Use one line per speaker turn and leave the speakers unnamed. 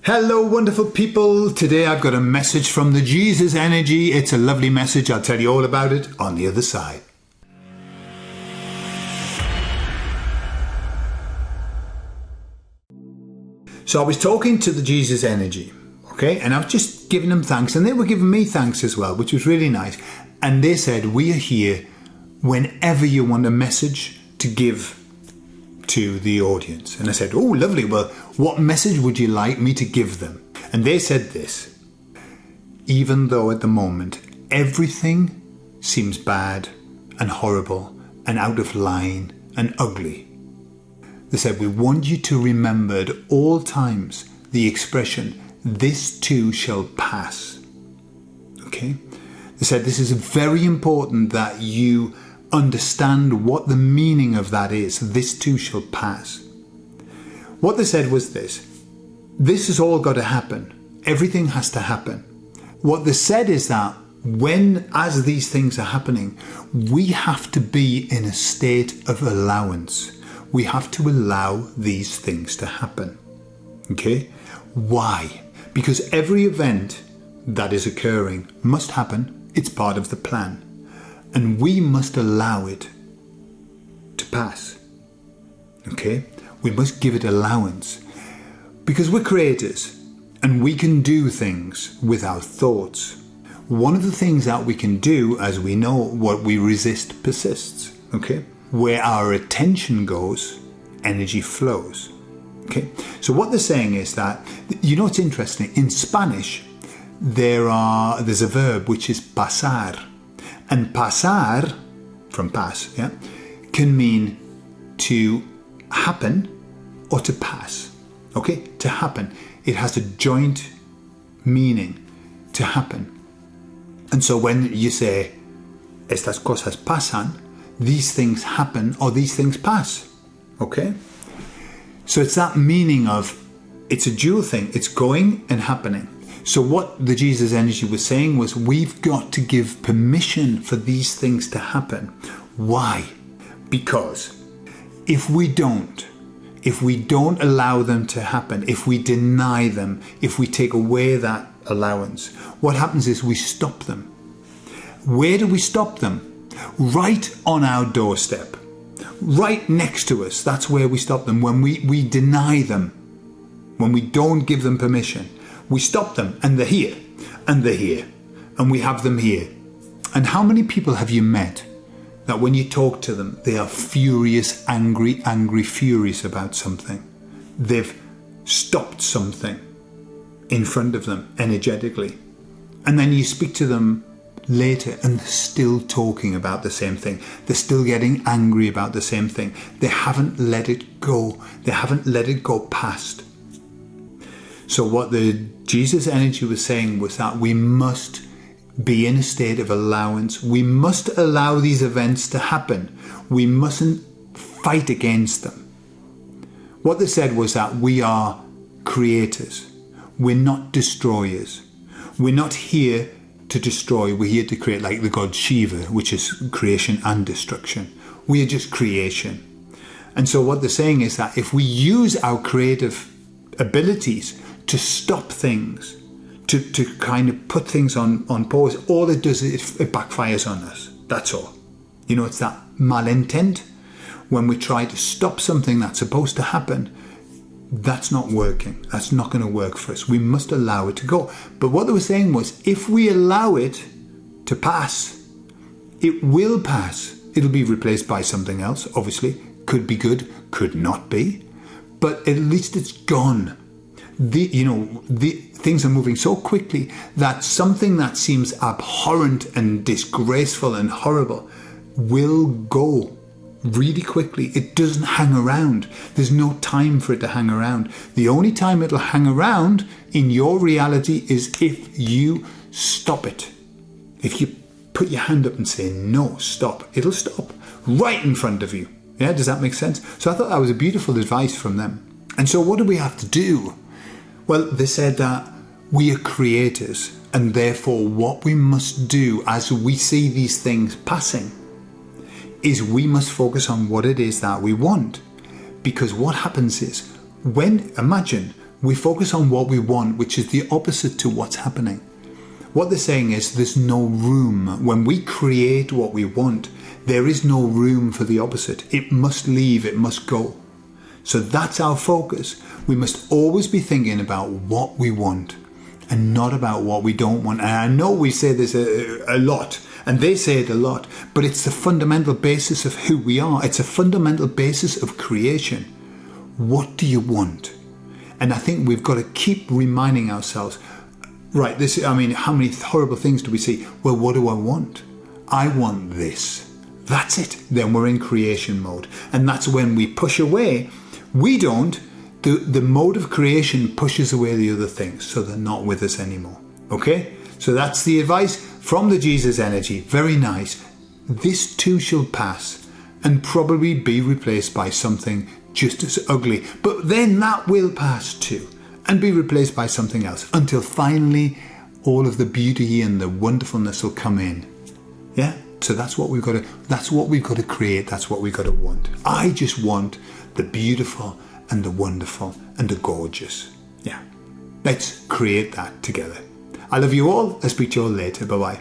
Hello, wonderful people. Today I've got a message from the Jesus Energy. It's a lovely message. I'll tell you all about it on the other side. So I was talking to the Jesus Energy, okay? And I was just giving them thanks, and they were giving me thanks as well, which was really nice. And they said, we are here whenever you want a message to give to the audience. And I said, oh, lovely. Well, what message would you like me to give them? And they said this: even though at the moment everything seems bad and horrible and out of line and ugly, they said, we want you to remember at all times the expression, this too shall pass. Okay? They said this is very important that you understand what the meaning of that is. This too shall pass. What they said was this: this has all got to happen. Everything has to happen. What they said is that as these things are happening, we have to be in a state of allowance. We have to allow these things to happen. Okay? Why? Because every event that is occurring must happen. It's part of the plan. And we must allow it to pass. Okay? We must give it allowance. Because we're creators and we can do things with our thoughts. One of the things that we can do, as we know, what we resist persists. Okay? Where our attention goes, energy flows. Okay? So what they're saying is that, you know, it's interesting. In Spanish, there's a verb which is pasar. And pasar, from pas, yeah, can mean to happen or to pass. Okay? To happen. It has a joint meaning, to happen. And so when you say, estas cosas pasan, these things happen or these things pass. Okay? So it's that meaning of, it's a dual thing. It's going and happening. So what the Jesus Energy was saying was, we've got to give permission for these things to happen. Why? Because if we don't allow them to happen, if we deny them, if we take away that allowance, what happens is we stop them. Where do we stop them? Right on our doorstep. Right next to us. That's where we stop them. When we deny them, when we don't give them permission, we stop them, and they're here, and they're here, and we have them here. And how many people have you met that when you talk to them, they are furious, angry, furious about something? They've stopped something in front of them energetically. And then you speak to them later and they're still talking about the same thing. They're still getting angry about the same thing. They haven't let it go. They haven't let it go past. So what the Jesus Energy was saying was that we must be in a state of allowance. We must allow these events to happen. We mustn't fight against them. What they said was that we are creators. We're not destroyers. We're not here to destroy. We're here to create, like the god Shiva, which is creation and destruction. We are just creation. And so what they're saying is that if we use our creative abilities to stop things, to kind of put things on pause, all it does is it backfires on us. That's all. You know, it's that malintent. When we try to stop something that's supposed to happen, that's not working. That's not going to work for us. We must allow it to go. But what they were saying was, if we allow it to pass, it will pass. It'll be replaced by something else, obviously. Could be good, could not be. But at least it's gone. Things are moving so quickly that something that seems abhorrent and disgraceful and horrible will go really quickly. It doesn't hang around. There's no time for it to hang around. The only time it'll hang around in your reality is if you stop it. If you put your hand up and say, no, stop, it'll stop right in front of you. Yeah, does that make sense? So I thought that was a beautiful advice from them. And so what do we have to do? Well, they said that we are creators, and therefore what we must do as we see these things passing is we must focus on what it is that we want. Because what happens is, imagine we focus on what we want, which is the opposite to what's happening. What they're saying is there's no room. When we create what we want, there is no room for the opposite. It must leave, it must go. So that's our focus. We must always be thinking about what we want and not about what we don't want. And I know we say this a lot, and they say it a lot, but it's the fundamental basis of who we are. It's a fundamental basis of creation. What do you want? And I think we've got to keep reminding ourselves, right, how many horrible things do we see? Well, what do I want? I want this. That's it. Then we're in creation mode. And that's when we push away. We don't. The mode of creation pushes away the other things, so they're not with us anymore. Okay? So that's the advice from the Jesus energy. Very nice. This too shall pass and probably be replaced by something just as ugly. But then that will pass too and be replaced by something else until finally all of the beauty and the wonderfulness will come in. Yeah? So that's what we've got to create. That's what we've got to want. I just want the beautiful and the wonderful and the gorgeous. Yeah. Let's create that together. I love you all. I'll speak to you all later. Bye-bye.